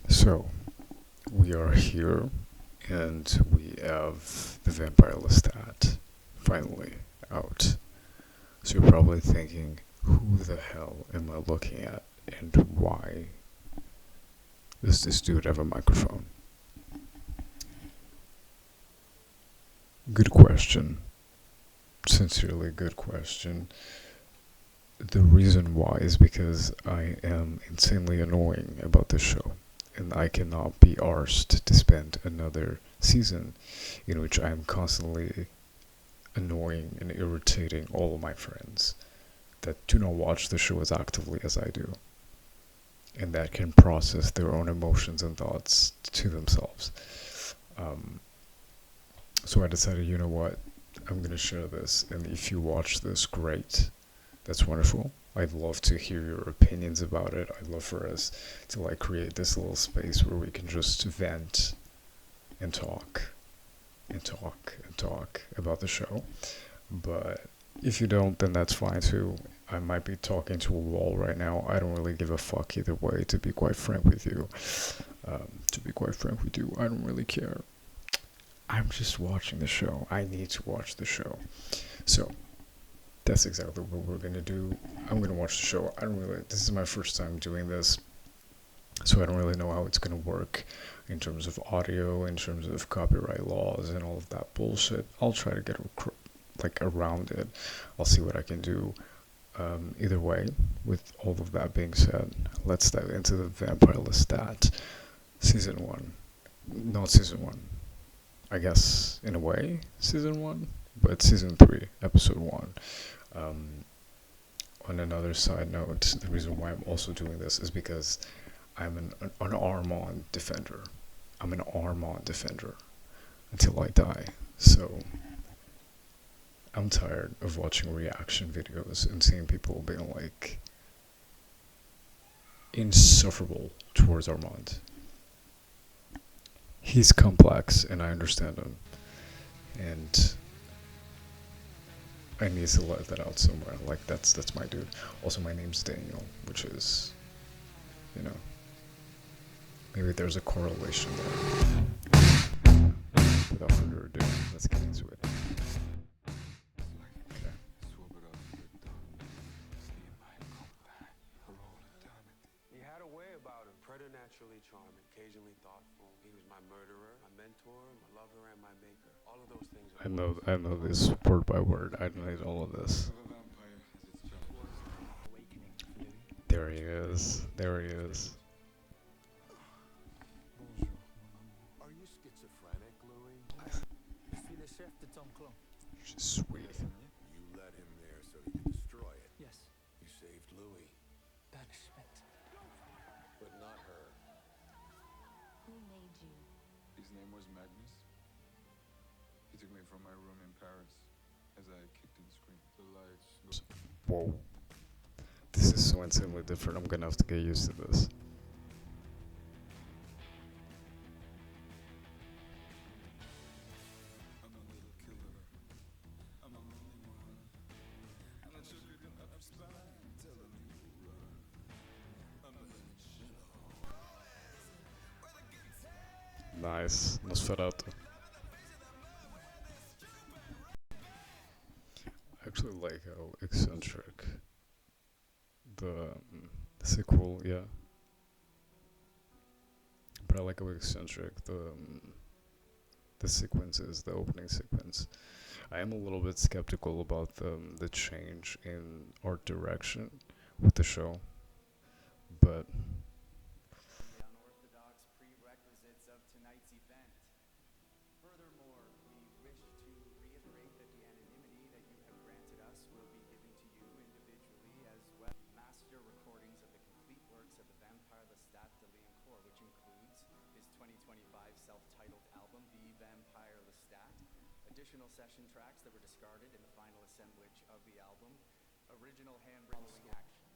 So, we are here and we have the Vampire Lestat finally out. So, you're probably thinking, who the hell am I looking at and why does this dude have a microphone? Good question. Sincerely, good question. The reason why is because I am insanely annoying about this show, and I cannot be arsed to spend another season in which I am constantly annoying and irritating all of my friends that do not watch the show as actively as I do, and that can process their own emotions and thoughts to themselves. Um, so I decided, you know what, I'm gonna share this, and if you watch this, great. That's wonderful. I'd love to hear your opinions about it. I'd love for us to create this little space where we can just vent and talk and talk and talk about the show. But if you don't, then that's fine too. I might be talking to a wall right now. I don't really give a fuck either way, to be quite frank with you. I don't really care. I'm just watching the show. I need to watch the show. So, that's exactly what we're gonna do. I'm gonna watch the show. This is my first time doing this, so I don't really know how it's gonna work in terms of audio, in terms of copyright laws, and all of that bullshit. I'll try to get around it. I'll see what I can do. Either way, with all of that being said, let's dive into the Vampire Lestat season one. Not season one. I guess in a way, season one, but season 3, episode 1. Um, on another side note, the reason why I'm also doing this is because I'm an Armand defender. I'm an Armand defender until I die. So I'm tired of watching reaction videos and seeing people being insufferable towards Armand. He's complex and I understand him. And I need to let that out somewhere. That's my dude. Also, my name's Daniel, which is, you know, maybe there's a correlation there. Without further ado, let's get into it. Okay. He had a way about him, preternaturally charming, occasionally thoughtful. He was my murderer, my mentor, my lover, and my maker. All of those things are I know this word by word. I know all of this. There he is. There he is. Are you schizophrenic, Louis? She's sweet. You led him there so he could destroy it. Yes. You saved Louis, Banishment. but not her. Who made you? His name was Magnus. He took me from my room in Paris as I kicked and screamed. The lights. Whoa. This is so insanely different. I'm gonna have to get used to this. I'm a little killer. I'm a lonely one. And I took it up your spine, telling me to run. I'm a little Nice. Nosferatu. I actually like how eccentric the sequel, yeah. But I like how eccentric the sequence is, the opening sequence. I am a little bit skeptical about the change in art direction with the show, but The unorthodox prerequisites of tonight's event. Furthermore, we wish to reiterate that the anonymity that you have granted us will be given to you individually as well. Master recordings of the complete works of the Vampire Lestat de Liancourt, which includes his 2025 self-titled album, The Vampire Lestat, additional session tracks that were discarded in the final assemblage of the album, original handwritten action.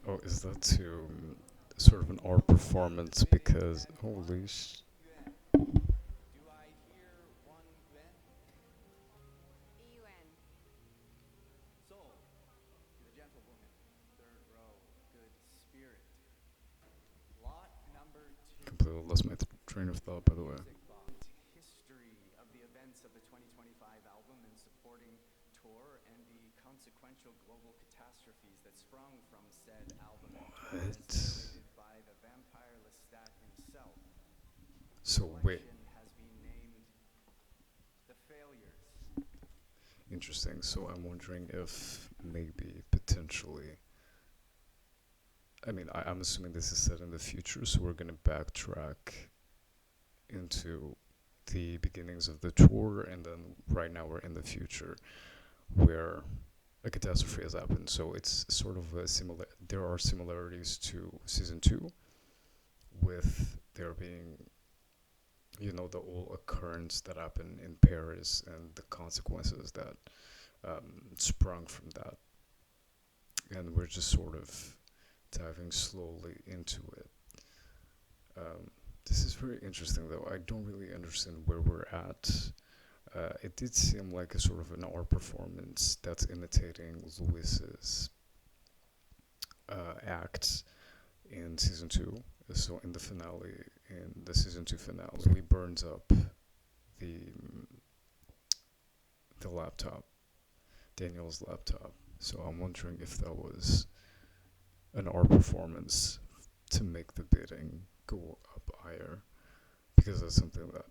oh, is that to sort of an art performance? Because holy Do I hear one Gwen? of thought, by the way. Music box history of the events of the 2025 album and supporting tour and the consequential global catastrophes that sprung from said album and tour as What? narrated by the vampire Lestat himself. The So wait, collection has been named The Failures. interesting. So I'm wondering if maybe potentially. I mean, I'm assuming this is set in the future, so we're gonna backtrack into the beginnings of the tour, and then right now we're in the future, where a catastrophe has happened. So it's sort of a similar. There are similarities to season two, with there being, the whole occurrence that happened in Paris and the consequences that sprung from that, and we're just sort of diving slowly into it. This is very interesting, though. I don't really understand where we're at. It did seem like a sort of an art performance that's imitating Lewis's act in season two. So in the finale, in the season two finale, he burns up the the laptop, Daniel's laptop. So I'm wondering if that was an art performance to make the bidding go up higher, because that's something that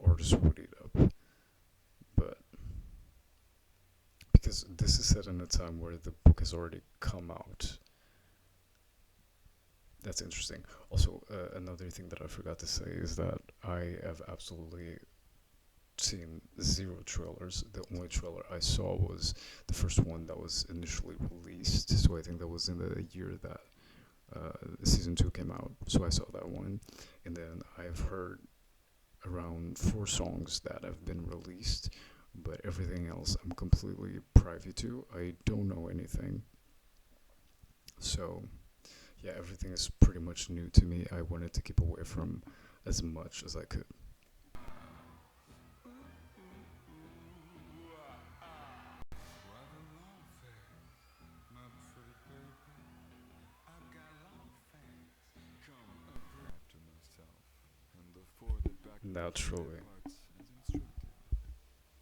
artists would eat up. But because this is set in a time where the book has already come out, that's interesting. Also, another thing that I forgot to say is that I have absolutely seen zero trailers. The only trailer I saw was the first one that was initially released. So I think that was in the year that season two came out. So I saw that one, and then I've heard around 4 songs that have been released, but everything else I'm completely privy to. I don't know anything. So yeah, everything is pretty much new to me. I wanted to keep away from as much as I could. Why the long face, my pretty baby? I've got long face. Come after myself, and afforded back Naturally. parts as instructed.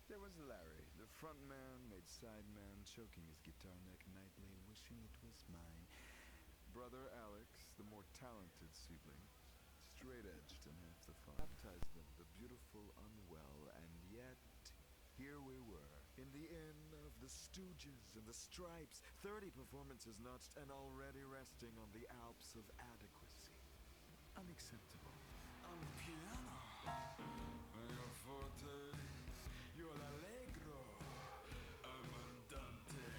There was Larry, the front man, made side man, choking his guitar neck nightly, wishing it was mine. Brother Alex, the more talented sibling, straight-edged and half the fun. Baptized them, the beautiful unwell, and yet here we were, in the inn of the Stooges and the Stripes, 30 performances notched and already resting on the Alps of adequacy. Unacceptable. On the piano. Your forte, your allegro, amandante,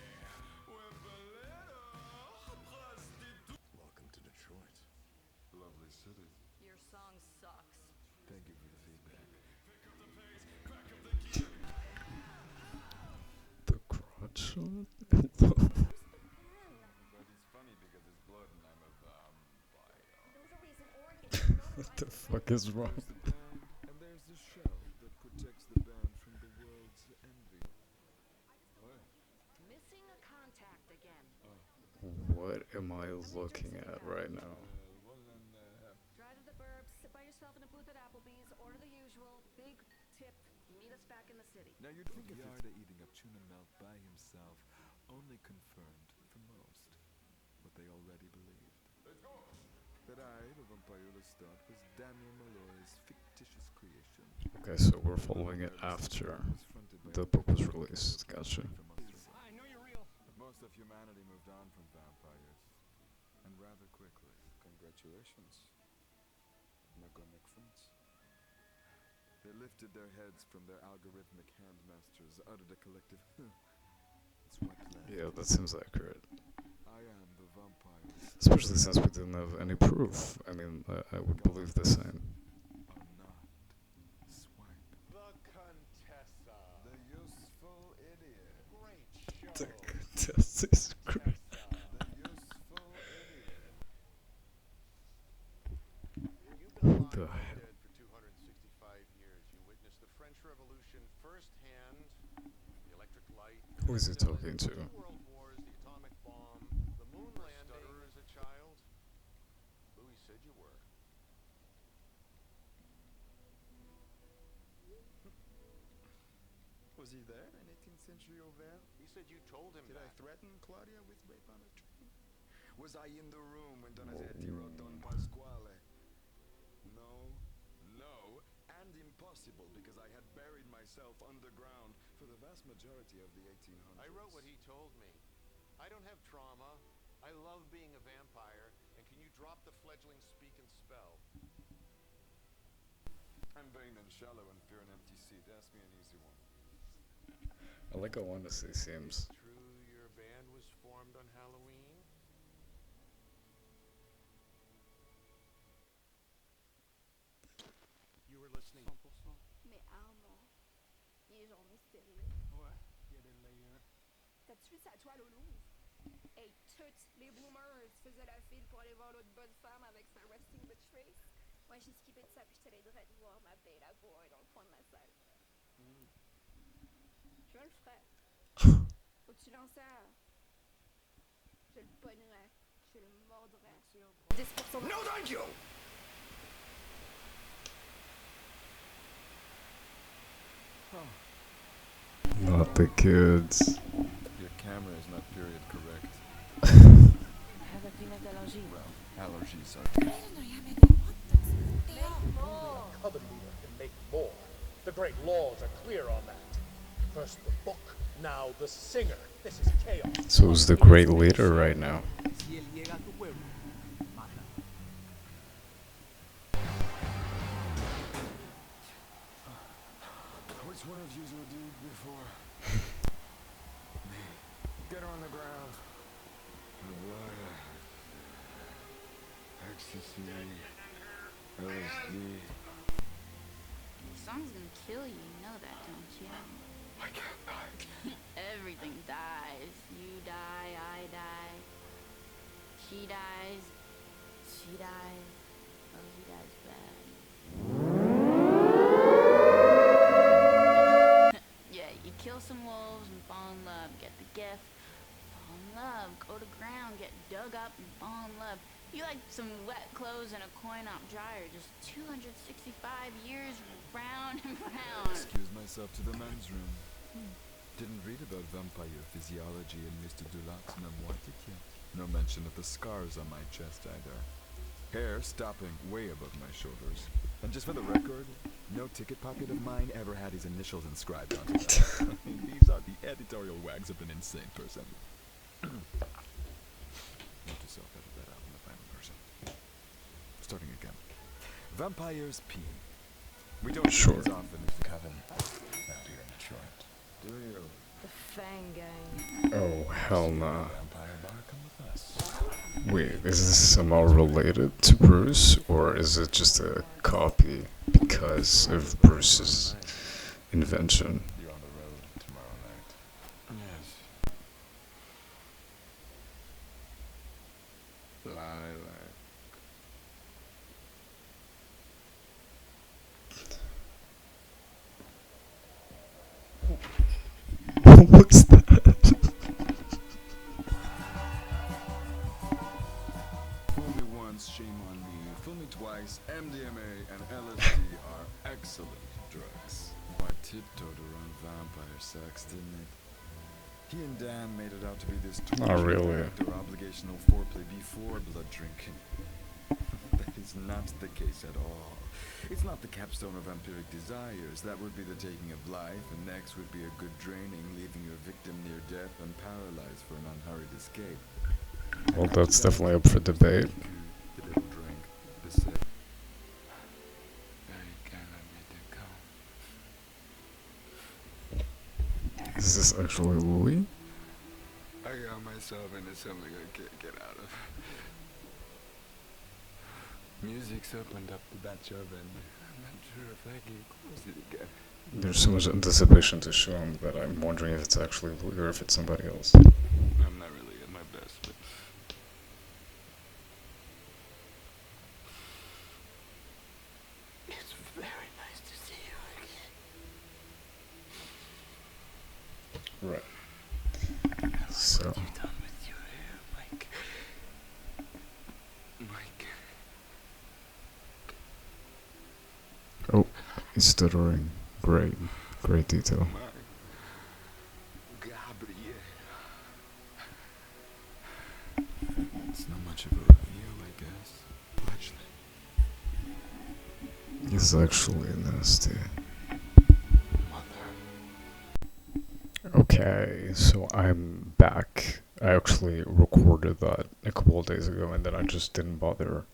welcome to Detroit. Lovely city. Your song sucks. Thank you for the feedback. The crotch shot? But it's funny because it's blood and I'm a vampire. What the fuck is wrong? There's the band, and there's the shell that protects the band from the world's envy. What? Missing a contact again. What am I looking at right now? Drive to the burbs, sit by yourself in a booth at Applebee's, order the usual, big tip, meet us back in the city. Now you'd think Yarda eating up tuna melt by himself only confirmed for most what they already believed. Let's go! That I, the vampire Lestat, was Daniel Malloy's fictitious creation. Okay, so we're following it after the book was released. Gotcha. I know you're real. Most of humanity moved on from vampires, and rather quickly. Congratulations. Not gonna make friends. They lifted their heads from their algorithmic handmasters, uttered a collective it's what left. Yeah, that seems accurate. I am the vampire. Especially since we didn't have any proof. I mean, I would believe the same. Are not. Swipe. The Contessa. The useful idiot. Great The show. contest is great. Contessa. The useful idiot. You've been What the alive hell? and dead for 265 years. You witnessed the French Revolution firsthand. The electric light. Who is he talking to? 2 world wars, the atomic bomb, the moon landing. Stutterer as a child. Louis said you were. Was he there in 18th century Auvergne? He said you told him Did I that. threaten Claudia with rape on a train? Was I in the room when Donizetti wrote Don Pasquale? No, no, and impossible because I had buried myself underground for the vast majority of the 1800s. I wrote what he told me. I don't have trauma. I love being a vampire. And can you drop the fledgling speak and spell? I'm vain and shallow and fear an empty seat. Ask me an easy one. I like how honest he seems. True, your band was formed on Halloween? You were listening. 100%. Mais Armand, il est genre mystérieux. Ouais, il y a des layers. T'as-tu vu sa toile au Louvre? Hey, toutes les boomers faisaient la file pour aller voir l'autre bonne femme avec sa resting bitch face. Moi, j'ai skippé de ça puis j'étais allée direct voir ma bella boy dans le coin de la salle. Je le ferais. Faut que tu lances ça. Je le pognerais. Je le mordrais. 10% de... No, thank you! Not the kids. Your camera is not period correct. Have a peanut allergy. Well, allergies are... Other leader can make more. The great laws are clear on that. First the book, now the singer. This is chaos. So who's the great leader right now? Si él llega a tu pueblo, mata. Which one of you will do before? Me. Get her on the ground. Water. Ecstasy. LSD. The song's gonna kill you, you know that, don't you? I can't die. Everything dies. You die, I die. She dies. She dies. Oh, he dies bad. Yeah, you kill some wolves and fall in love. Get the gift. Fall in love. Go to ground. Get dug up and fall in love. You like some wet clothes and a coin-op dryer. Just 265 years round and round. Excuse myself to the men's room. Didn't read about vampire physiology in Mr. Dulac's memoir yet. No mention of the scars on my chest either. Hair stopping way above my shoulders. And just for the record, no ticket pocket of mine ever had his initials inscribed onto them. These are the editorial wags of an insane person. Note to self, edit that out in the final version. Starting again. Vampires pee. We don't Sure. see as often as the coven out here in Detroit. Do you? The Fang Gang. Oh, hell nah. Vampire bar, come with us. Wait, is this somehow related to Bruce, or is it just a copy because of Bruce's invention? You're on the road tomorrow night. Yes. Lilac. What's that? Fool me once, shame on me. Fool me twice, MDMA and LSD are excellent drugs. Why tiptoed around vampire sex, didn't it? He and Dan made it out to be this Not really. or obligational foreplay before blood drinking. That is not the case at all. It's not the capstone of vampiric desires. That would be the taking of life, and next would be a good draining, leaving your victim near death and paralyzed for an unhurried escape. Well, that's definitely up for debate. The little drink, the sip. Very kind of me to come. Is this actually Louis? I got myself into something I can't get out of. Music's opened up the batch oven. I'm not sure if I can close it again. There's so much anticipation to show him that I'm wondering if it's actually Louis or if it's somebody else. I'm not really at my best, but... It's very nice to see you again. Right. So, What have you done with your hair, Mike? Mike. oh, he's stuttering. Great, great detail. Mike. is actually nasty. Okay, so I'm back. I actually recorded that a couple of days ago, and then I just didn't bother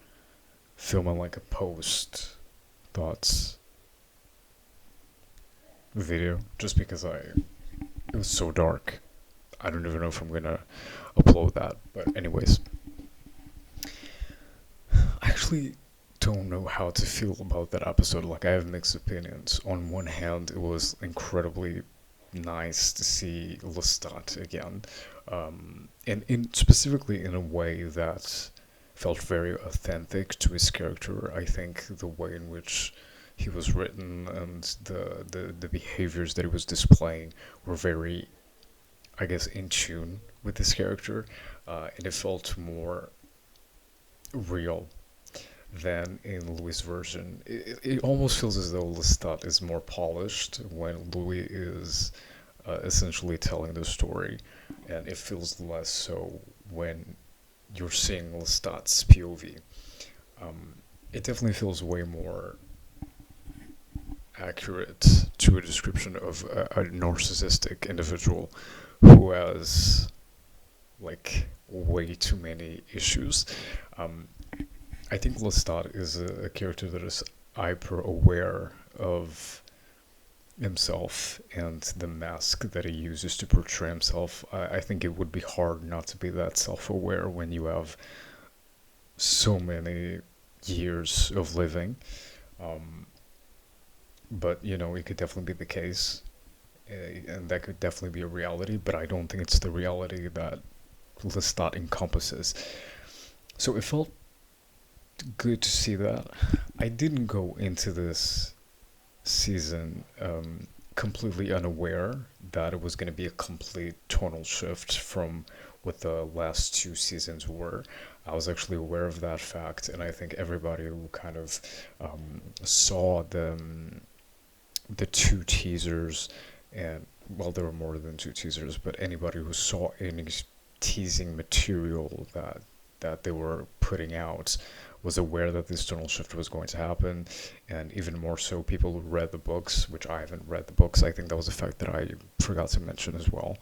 filming like a post thoughts video just because it was so dark. I don't even know if I'm gonna upload that, but anyways, I actually don't know how to feel about that episode. Like, I have mixed opinions. On one hand, it was incredibly nice to see Lestat again, and specifically in a way that felt very authentic to his character. I think the way in which he was written and the behaviors that he was displaying were very, I guess, in tune with his character, and it felt more real than in Louis' version. It almost feels as though Lestat is more polished when Louis is essentially telling the story, and it feels less so when you're seeing Lestat's POV. It definitely feels way more accurate to a description of a narcissistic individual who has like way too many issues. I think Lestat is a character that is hyper aware of himself and the mask that he uses to portray himself. I think it would be hard not to be that self-aware when you have so many years of living. But you know, it could definitely be the case, and that could definitely be a reality. But I don't think it's the reality that Lestat encompasses. So it felt good to see that. I didn't go into this season completely unaware that it was going to be a complete tonal shift from what the last two seasons were. I was actually aware of that fact, and I think everybody who kind of saw the two teasers, and well, there were more than two teasers, but anybody who saw any teasing material that they were putting out was aware that this tonal shift was going to happen. And even more so, people who read the books, which I haven't read the books. I think that was a fact that I forgot to mention as well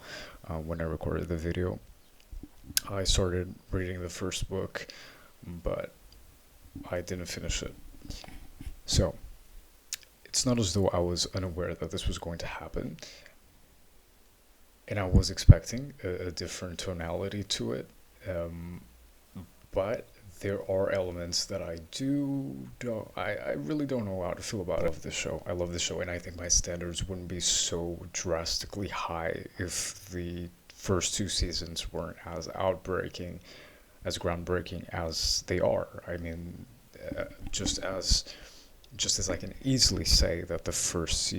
when I recorded the video. I started reading the first book, but I didn't finish it. So it's not as though I was unaware that this was going to happen, and I was expecting a different tonality to it, but there are elements that I really don't know how to feel about. This show. I love this show, and I think my standards wouldn't be so drastically high if the first two seasons weren't as groundbreaking as they are. I mean, just as I can easily say that the first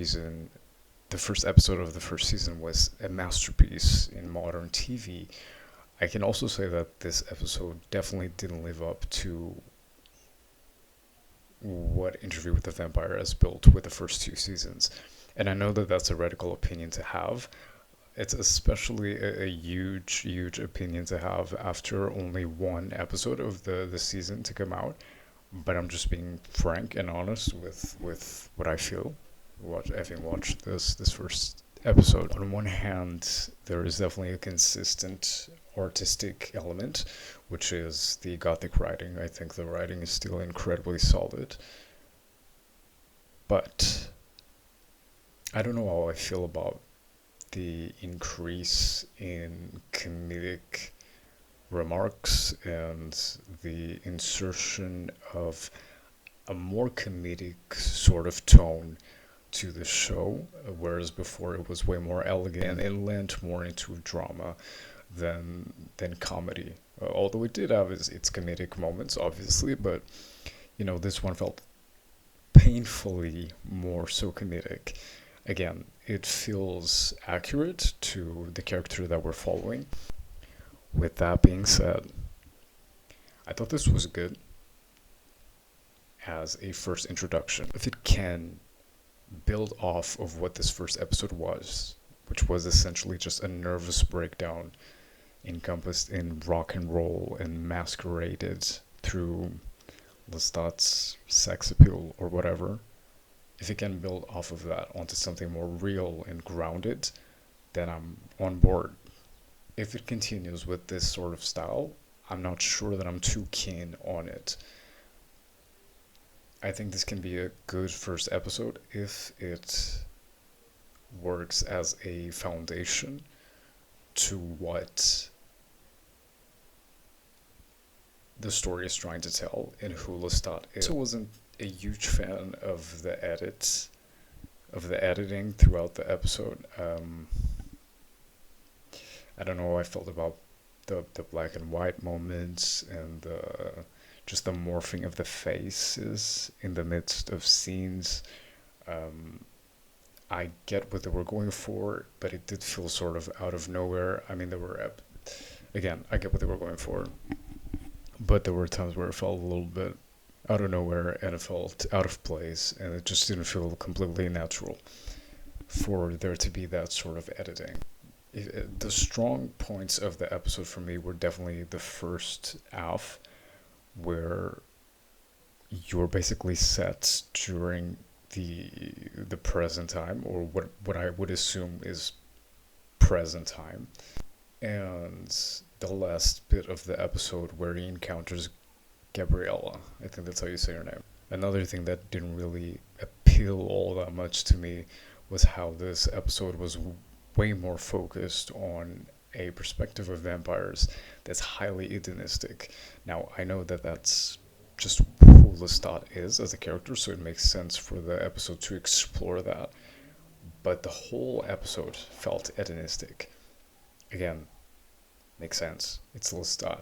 episode of the first season was a masterpiece in modern TV, I can also say that this episode definitely didn't live up to what Interview with the Vampire has built with the first two seasons. And I know that that's a radical opinion to have. It's especially a huge, huge opinion to have after only one episode of the season to come out. But I'm just being frank and honest with what I feel, having watched this first episode. On one hand, there is definitely a consistent artistic element, which is the gothic writing. I think the writing is still incredibly solid. But I don't know how I feel about the increase in comedic remarks and the insertion of a more comedic sort of tone to the show, whereas before it was way more elegant and it lent more into drama than comedy. Although it did have its comedic moments, obviously, but you know, this one felt painfully more so comedic. Again, it feels accurate to the character that we're following. With that being said, I thought this was good as a first introduction. If it can build off of what this first episode was, which was essentially just a nervous breakdown encompassed in rock and roll and masqueraded through Lestat's sex appeal or whatever, If it can build off of that onto something more real and grounded, then I'm on board. If it continues with this sort of style, I'm not sure that I'm too keen on it. I think this can be a good first episode if it works as a foundation to what the story is trying to tell and who Lestat is. I wasn't a huge fan of the editing throughout the episode. I don't know how I felt about the black and white moments and just the morphing of the faces in the midst of scenes. I get what they were going for, but it did feel sort of out of nowhere. I mean, again, I get what they were going for, but there were times where it felt a little bit out of nowhere and it felt out of place, and it just didn't feel completely natural for there to be that sort of editing. The strong points of the episode for me were definitely the first half, where you're basically set during the present time, or what I would assume is present time, and the last bit of the episode where he encounters Gabriella. I think that's how you say her name. Another thing that didn't really appeal all that much to me was how this episode was way more focused on a perspective of vampires that's highly hedonistic. Now, I know that that's just who Lestat is as a character, so it makes sense for the episode to explore that. But the whole episode felt hedonistic. Again, makes sense. It's Lestat.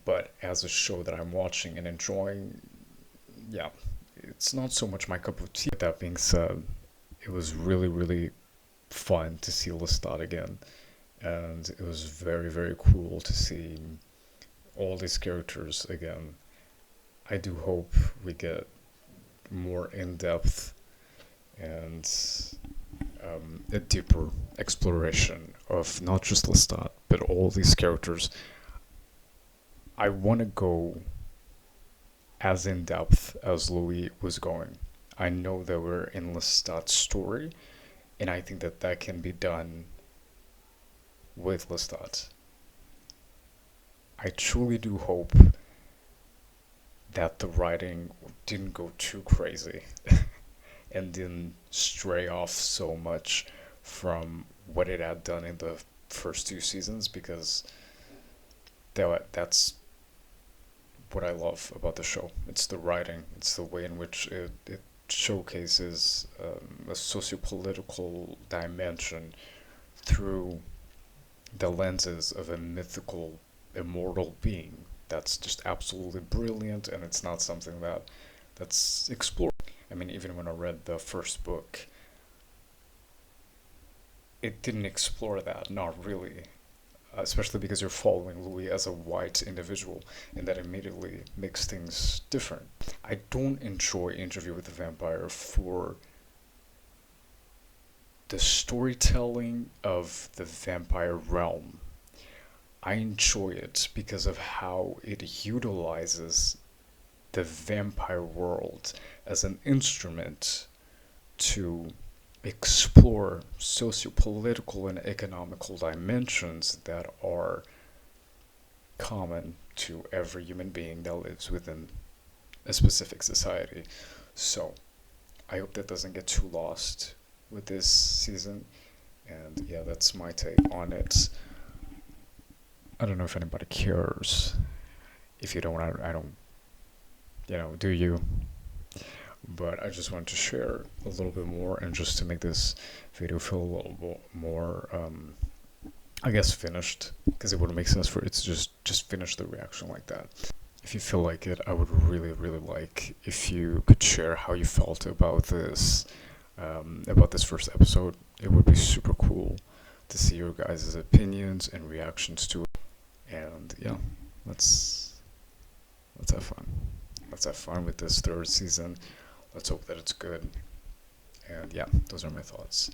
But as a show that I'm watching and enjoying, yeah, it's not so much my cup of tea. That being said, it was really, really fun to see Lestat again. And it was very, very cool to see all these characters again. I do hope we get more in-depth and a deeper exploration of not just Lestat, but all these characters. I want to go as in-depth as Louis was going. I know that we're in Lestat's story, and I think that that can be done with Lestat. I truly do hope that the writing didn't go too crazy and didn't stray off so much from what it had done in the first two seasons, because that's what I love about the show. It's the writing, it's the way in which it showcases a sociopolitical dimension through the lenses of a mythical, immortal being. That's just absolutely brilliant, and it's not something that's explored. I mean, even when I read the first book, it didn't explore that, not really. Especially because you're following Louis as a white individual, and that immediately makes things different. I don't enjoy Interview with the Vampire for the storytelling of the vampire realm. I enjoy it because of how it utilizes the vampire world as an instrument to explore sociopolitical and economical dimensions that are common to every human being that lives within a specific society. So I hope that doesn't get too lost with this season, and yeah, that's my take on it. I don't know if anybody cares. If you don't, I don't, do you? But I just wanted to share a little bit more, and just to make this video feel a little bit more, I guess, finished, because it wouldn't make sense for it to just finish the reaction like that. If you feel like it, I would really, really like if you could share how you felt about this first episode. It would be super cool to see your guys' opinions and reactions to it. And yeah, let's have fun. Let's have fun with this third season. Let's hope that it's good. And yeah, those are my thoughts.